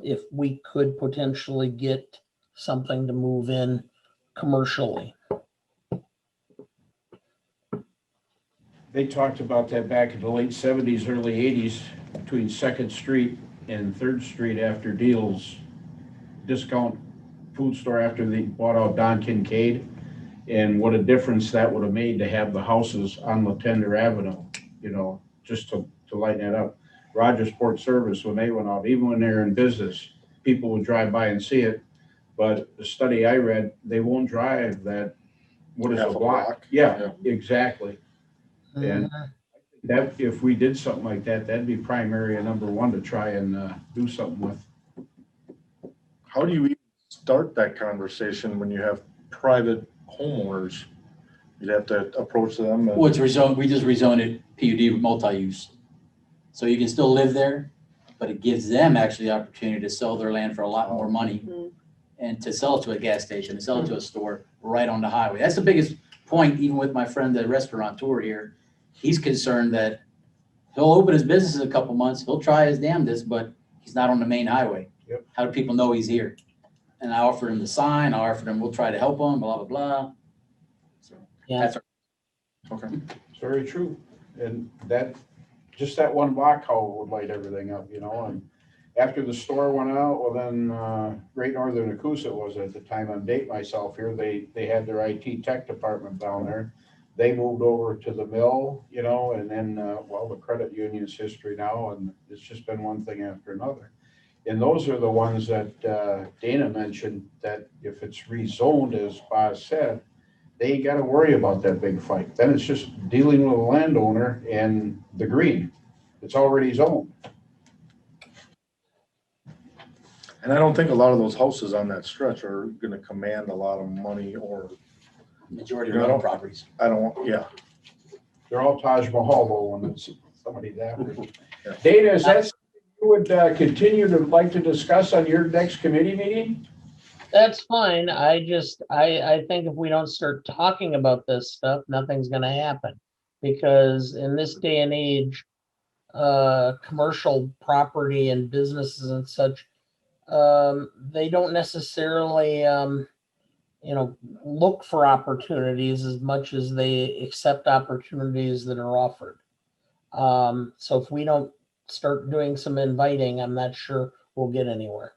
if we could potentially get something to move in commercially. They talked about that back in the late 70s, early 80s, between 2nd Street and 3rd Street after Deal's discount food store after they bought out Don Kincaid, and what a difference that would have made to have the houses on Latender Avenue, just to lighten it up. Rogers Port Service, when they went out, even when they're in business, people would drive by and see it. But the study I read, they won't drive that, what is Half a a block? block. Yeah, exactly. And Mhm. that, if we did something like that, that'd be primary and number one to try and do something with. How do you even start that conversation when you have private homeowners? You'd have to approach them. Well, it's rezoned, we just rezoned it PUD multi-use. So you can still live there, but it gives them actually the opportunity to sell their land for a lot more money Mm. and to sell it to a gas station, to sell it to a store right on the highway. That's the biggest point, even with my friend, the restaurateur here. He's concerned that he'll open his business in a couple months, he'll try his damnedest, but he's not on the main highway. Yep. How do people know he's here? And I offered him the sign, I offered him, we'll try to help him, blah, blah, blah. So Yeah. that's our Okay. It's very true. And that, just that one block how would light everything up, and after the store went out, well then, Great Northern Acusa was at the time, on date myself here, they had their IT tech department down there. They moved over to the mill, and then, the credit union's history now, and it's just been one thing after another. And those are the ones that Dana mentioned, that if it's rezoned, as Boz said, they ain't got to worry about that big fight. Then it's just dealing with a landowner and the green. It's already zoned. And I don't think a lot of those houses on that stretch are gonna command a lot of money, or, Majority of rental properties. I don't, yeah. They're all Taj Mahal when it's somebody that way. Yeah. Dana, is that something you would continue to like to discuss on your next committee meeting? That's fine. I think if we don't start talking about this stuff, nothing's gonna happen. Because in this day and age, commercial property and businesses and such, they don't necessarily, look for opportunities as much as they accept opportunities that are offered. So if we don't start doing some inviting, I'm not sure we'll get anywhere.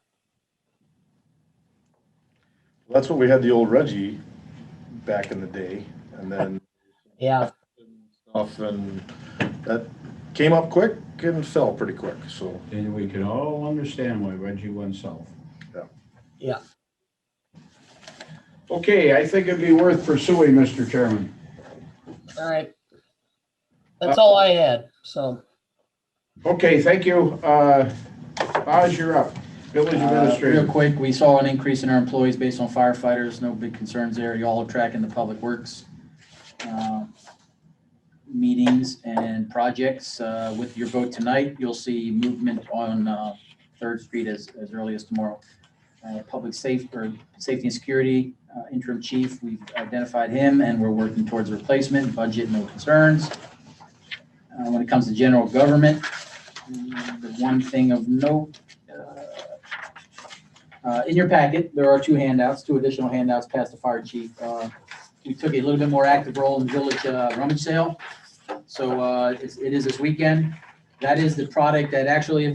That's what we had the old Reggie back in the day, and then Yeah, stuff, and that came up quick and fell pretty quick, so. And we can all understand why Reggie went south. yeah. Okay, I think it'd be worth pursuing, Mr. Chairman. All right. That's all I had, so. Okay, thank you. Oz, you're up. Village Real Administrator. quick, we saw an increase in our employees based on firefighters. No big concerns there. Y'all are tracking the public works meetings and projects. With your vote tonight, you'll see movement on 3rd Street as early as tomorrow. Public safety and security interim chief, we've identified him and we're working towards a replacement. Budget, no concerns. When it comes to general government, the one thing of note, in your packet, there are 2 additional handouts past the fire chief. We took a little bit more active role in the village rummage sale. So it is this weekend. That is the product that actually a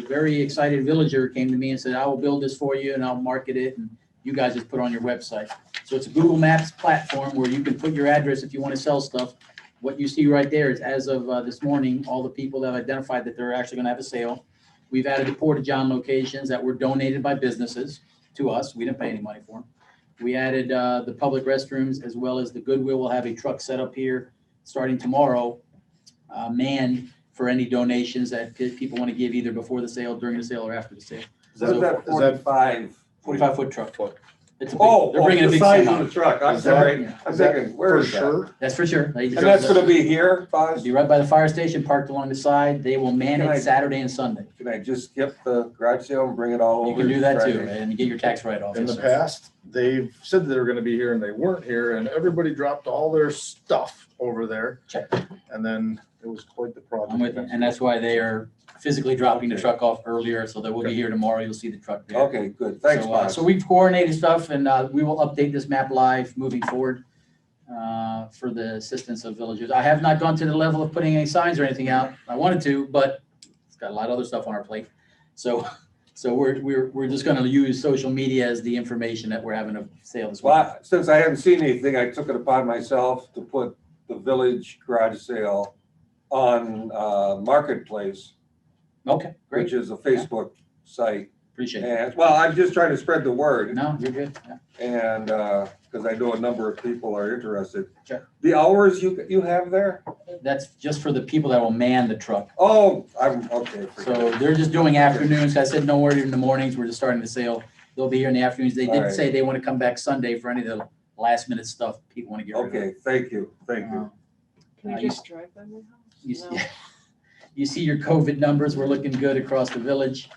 very excited villager came to me and said, I will build this for you and I'll market it and you guys just put it on your website. So it's a Google Maps platform where you can put your address if you want to sell stuff. What you see right there is, as of this morning, all the people that have identified that they're actually going to have a sale. We've added the Porta John locations that were donated by businesses to us. We didn't pay any money for them. We added the public restrooms, as well as the Goodwill will have a truck set up here starting tomorrow, manned for any donations that people want to give either before the sale, during the sale, or after the sale. Is that 45-foot truck. It's a big, Oh, they're bringing a the big size semi. of the truck. I'm Is that- sorry. Yeah. I'm thinking, where is that? Sure. That's for sure. And that's gonna be here, Boz? Be right by the fire station, parked along the side. They will man Can I- it Saturday and Sunday. Can I just skip the garage sale and bring it all You over? can do that too, Friday? and you get your tax write-off. In the Yes, sir. past, they've said they were gonna be here and they weren't here, and everybody dropped all their stuff over there. Check. And then it was quite the project. I'm with you, and that's why they are physically dropping the Okay. truck off earlier, so they will be here tomorrow. You'll see the truck there. Okay, good. Thanks, So, Boz. so we've coordinated stuff, and we will update this map live moving forward for the assistance of villagers. I have not gone to the level of putting any signs or anything out. I wanted to, but it's got a lot of other stuff on our plate. So we're just going to use social media as the information that we're having a sale this week. Well, since I haven't seen anything, I took it upon myself to put the village garage sale on Marketplace, Okay, great. which is a Facebook site. Appreciate it. And, well, I'm just trying to spread the word, No, you're good. Yeah. and, because I know a number of people are interested. Sure. The hours you have there? That's just for the people that will man the truck. Oh, I'm, okay. forget So it. they're just doing afternoons. I said, no worry, in the mornings, we're just starting the sale. They'll be here in the afternoons. They did Alright. say they want to come back Sunday for any of the last minute stuff people want to get rid of. Okay, thank you, thank you. Can Uh, we you just drive by my house? You No. see, you see your COVID numbers, we're looking good across the village.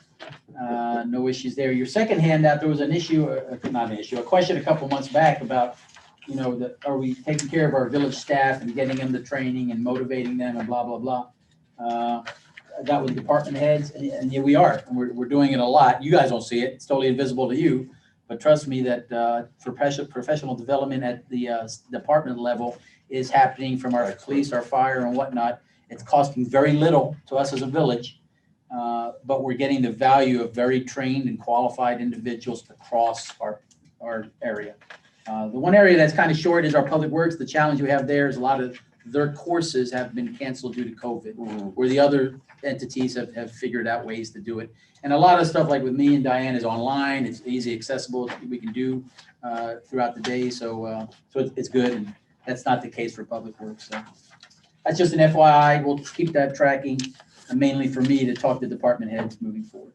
No issues there. Your second handout, there was an issue, not an issue, a question a couple months back about, are we taking care of our village staff and getting them the training and motivating them and blah, blah, blah. That was department heads, and yeah, we are, and we're doing it a lot. You guys don't see it, it's totally invisible to you. But trust me that for professional development at the department level is happening from our police, our fire and whatnot. It's costing very little to us as a village, but we're getting the value of very trained and qualified individuals across our area. The one area that's kind of short is our public works. The challenge we have there is a lot of their courses have been canceled due to COVID, where the other entities have figured out ways to do it. And a lot of stuff like with me and Diane is online. It's easy, accessible. We can do throughout the day. So it's good. And that's not the case for public works. So that's just an FYI. We'll keep that tracking, mainly for me to talk to department heads moving forward.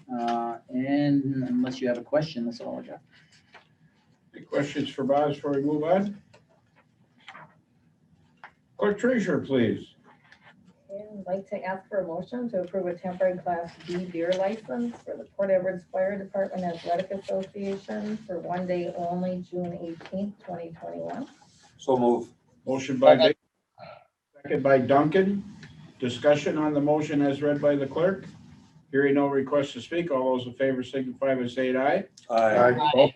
And unless you have a question, that's all I got. Any questions for Boz before we move on? Clerk Treasurer, please. I'd like to ask for a motion to approve a temporary Class B beer license for the Port Edwards Fire Department Athletic Association for one day only, June 18th, 2021. So move. Motion by Dave, second by Duncan. Discussion on the motion as read by the clerk. Hearing no request to speak, all those in favor signify by saying aye. Aye.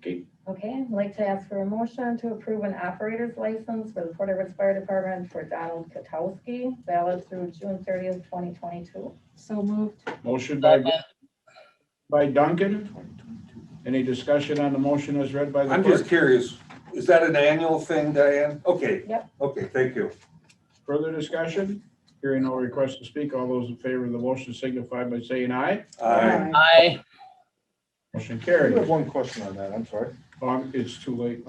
Okay, Okay, I'd like to ask for a motion to approve an operator's license for the Port Edwards Fire Department for Donald Katowski, valid through June 30th, 2022. So moved. motion by Duncan. Any discussion on the motion as read by the I'm clerk? just curious, is that an annual thing, Diane? Okay. Yep. Okay, thank you. Further discussion? Hearing no request to speak, all those in favor of the motion signify by saying aye. Aye. Aye. Motion I carried. do have one question on that, I'm sorry. It's too late.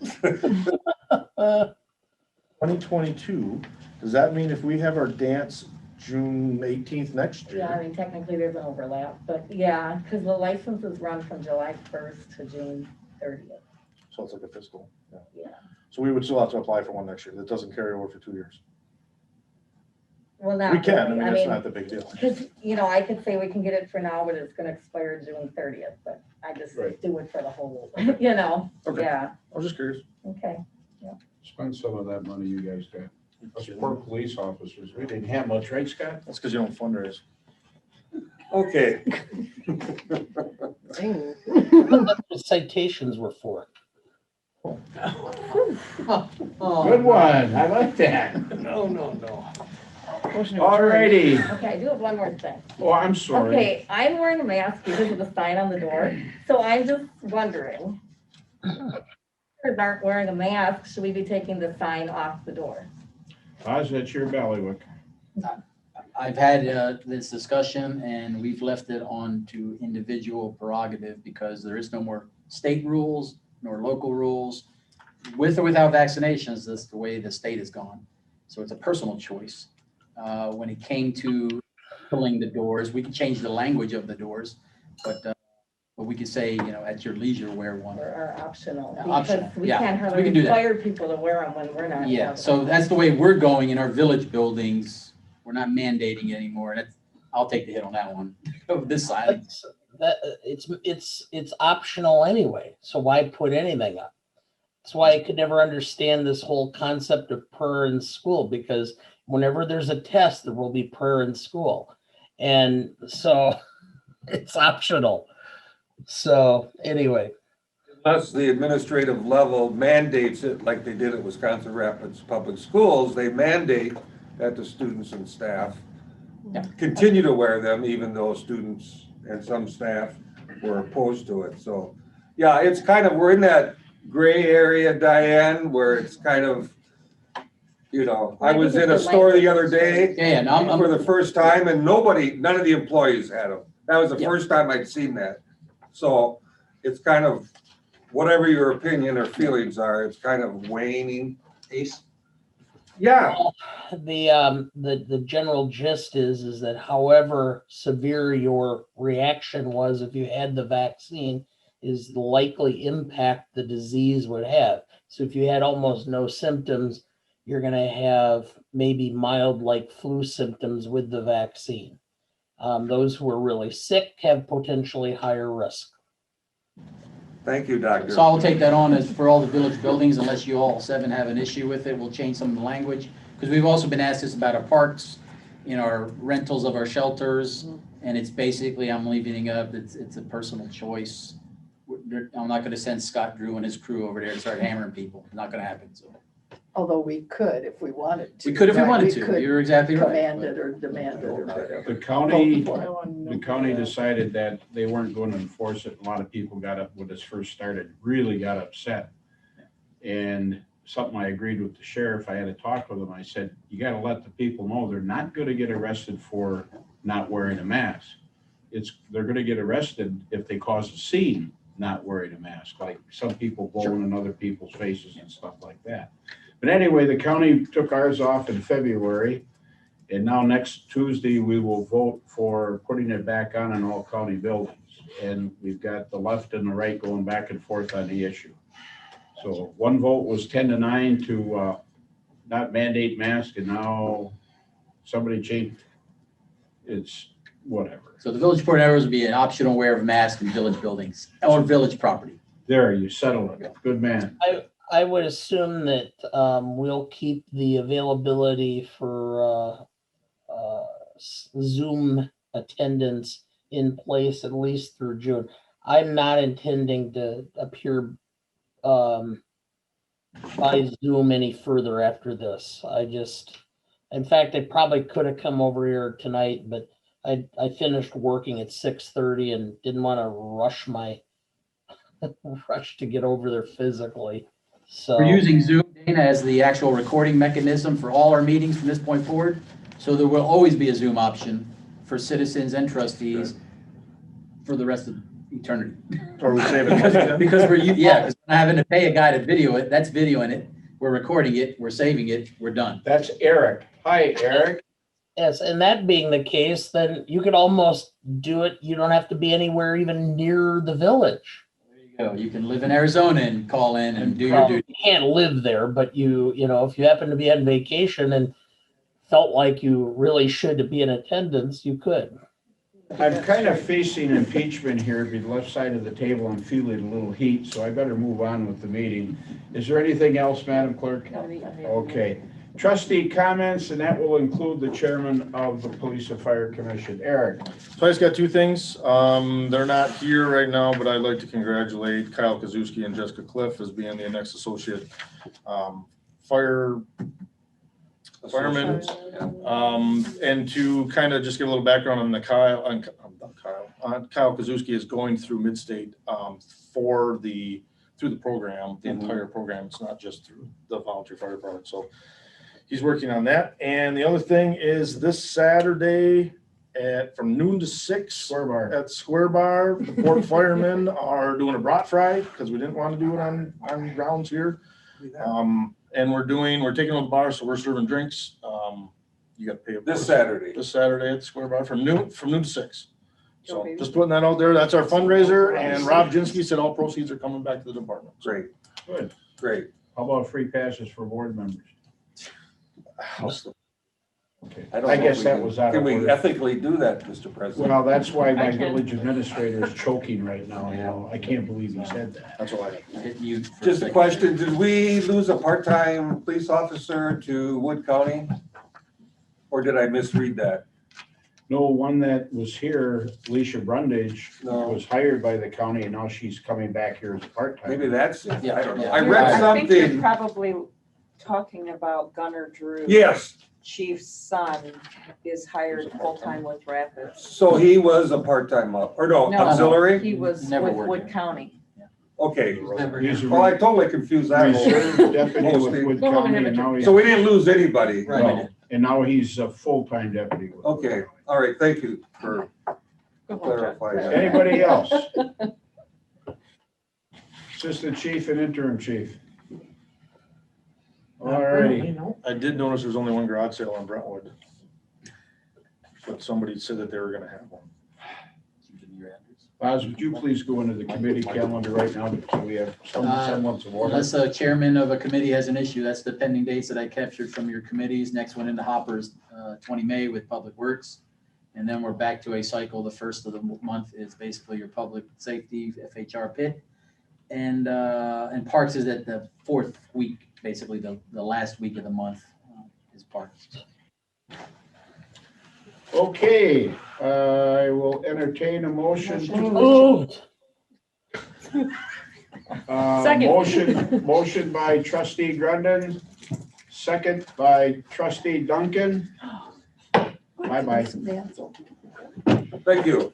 2022, does that mean if we have our dance June 18th next Yeah, I year? mean, technically there's an overlap, but yeah, because the licenses run from July 1st to June 30th. So it's like a fiscal, yeah. Yeah. So we would still have to apply for one next year. That doesn't carry over for 2 years. Well, not We can, I really. mean, that's not the big deal. Because, I could say we can get it for now, but it's gonna expire June 30th, but I just Right. do it for the whole, Okay. yeah, I was just curious. okay. Spend some of that money you guys got. Us poor police officers, we didn't have much, right, Scott? That's because you don't fundraise. Okay. The citations were for. Good one, I like that. No. All righty. Okay, I do have one more thing. Oh, I'm sorry. Okay, I'm wearing a mask because of the sign on the door, so I'm just wondering. If aren't wearing a mask, should we be taking the sign off the door? Oz, that's your ballywick. I've had this discussion and we've left it on to individual prerogative because there is no more state rules nor local rules. With or without vaccinations, that's the way the state has gone. So it's a personal choice. When it came to pulling the doors, we can change the language of the doors, but we could say, at your leisure, wear one. Or are optional? Optional, Because we yeah, can't we can do that. require people to wear them when we're not. Yeah, having so them. that's the way we're going in our village buildings. We're not mandating it anymore. I'll take the hit on that one. This side. It's optional anyway, so why put anything up? That's why I could never understand this whole concept of prayer in school, because whenever there's a test, there will be prayer in school. And so it's optional. So anyway. Unless the administrative level mandates it, like they did at Wisconsin Rapids Public Schools, they mandate that the students and staff continue to wear them, even though students and some staff were opposed to it. So, yeah, it's kind of, we're in that gray area, Diane, where it's kind of, I was in a store the other day Yeah, no, I'm for the first time and none of the employees had them. That was the Yeah. first time I'd seen that. So it's kind of, whatever your opinion or feelings are, it's kind of waning. Ace? Yeah, The general gist is that however severe your reaction was if you had the vaccine is the likely impact the disease would have. So if you had almost no symptoms, you're going to have maybe mild like flu symptoms with the vaccine. Those who are really sick have potentially higher risk. thank you, Doctor. So I'll take that on as for all the village buildings, unless you all 7 have an issue with it. We'll change some of the language. Because we've also been asked this about our parks, our rentals of our shelters. And it's basically, I'm leaving it up, it's a personal choice. I'm not going to send Scott Drew and his crew over there to start hammering people. Not going to happen. So Although we could if we wanted to. we could if we right? wanted We to. could You're exactly right. Command it or demand it or whatever. The county decided that they weren't going to enforce it. A lot of people got up when this first started, really got upset. And something I agreed with the sheriff, I had a talk with him. I said, you got to let the people know they're not going to get arrested for not wearing a mask. They're going to get arrested if they cause a scene not wearing a mask, like some people blowing in other people's faces and stuff like that. But anyway, the county took ours off in February, And now next Tuesday, we will vote for putting it back on in all county buildings. And we've got the left and the right going back and forth on the issue. So one vote was 10-9 to not mandate mask, and now somebody changed. It's whatever. So the Village of Port Edwards would be an optional wear of mask in village buildings or village property. There, you settled it. Good man. I would assume that we'll keep the availability for Zoom attendance in place at least through June. I'm not intending to appear by Zoom any further after this. In fact, I probably could have come over here tonight, but I finished working at 6:30 and didn't want to rush to get over there physically. So We're using Zoom, Dana, as the actual recording mechanism for all our meetings from this point forward. So there will always be a Zoom option for citizens and trustees for the rest of eternity. Or we save it. Because because we're not having to pay a guy to video it. That's videoing it. We're recording it. We're saving it. We're done. That's Eric. Hi, Eric. yes, and that being the case, then you could almost do it. You don't have to be anywhere even near the village. There you go. You can live in Arizona and call in and do your Well, duty. you can't live there, but you know, if you happen to be on vacation and felt like you really should be in attendance, you could. I'm kind of facing impeachment here, be the left side of the table. I'm feeling a little heat, so I better move on with the meeting. Is there anything else, Madam Clerk? Okay. Trustee comments, and that will include the chairman of the Police and Fire Commission. Eric. So I just got two things. They're not here right now, but I'd like to congratulate Kyle Katowski and Jessica Cliff as being the next associate firemen. And to kind of just give a little background on Kyle Katowski is going through Midstate through the program, the entire program. It's not just through the volunteer fire department. So he's working on that. And the other thing is this Saturday from noon to 6 at Square Bar, the Port firemen are doing a brat fry because we didn't want to do it on grounds here. And we're taking on the bar, so we're serving drinks. You got to pay This Saturday. This Saturday at the Square Bar from noon to 6. So just putting that out there. That's our fundraiser. And Rob Jinsky said all proceeds are coming back to the department. Great. Good. Great. How about free passes for board members? Okay. I don't I know guess if that was out of Can we order. ethically do that, Mr. President? Well, that's why my I can. village administrator is choking right now. You know, I can't believe he said that. That's all I have. Hit mute for Just a second. question, did we lose a part-time police officer to Wood County? Or did I misread that? No, one that was here, Alicia Brundage, No. was hired by the county, and now she's coming back here as a part-time. Maybe that's it, I don't know. Yeah. I I read think you're something, probably talking about Gunner Drew. yes, Chief's son is hired full-time with Rapids. so he was a part-time, or no, No. auxiliary? He was Never with worked Wood there. County. Okay, He's a well, I totally confused that whole, reserve deputy with Mostly. Wood Go home and County, have and a now he's, so we didn't lose anybody. Right. No. and now he's a full-time deputy. with Wood Okay, County. all right, thank you for Go home, Jeff. clarifying that. Anybody else? Assistant chief and interim chief. All righty. I did notice there's only one garage sale on Brentwood. But somebody said that they were gonna have one. Boz, would you please go into the committee calendar right now, so we have some semblance of order? Unless a chairman of a committee has an issue, that's the pending dates that I captured from your committees. Next one in the hopper is 20 May with Public Works. And then we're back to a cycle. The first of the month is basically your public safety, FHR pit. And Parks is at the fourth week, basically the last week of the month is Parks. Okay, I will entertain a motion. Moved. Second. Motion by trustee Grundon, second by trustee Duncan. Bye-bye. Thank you.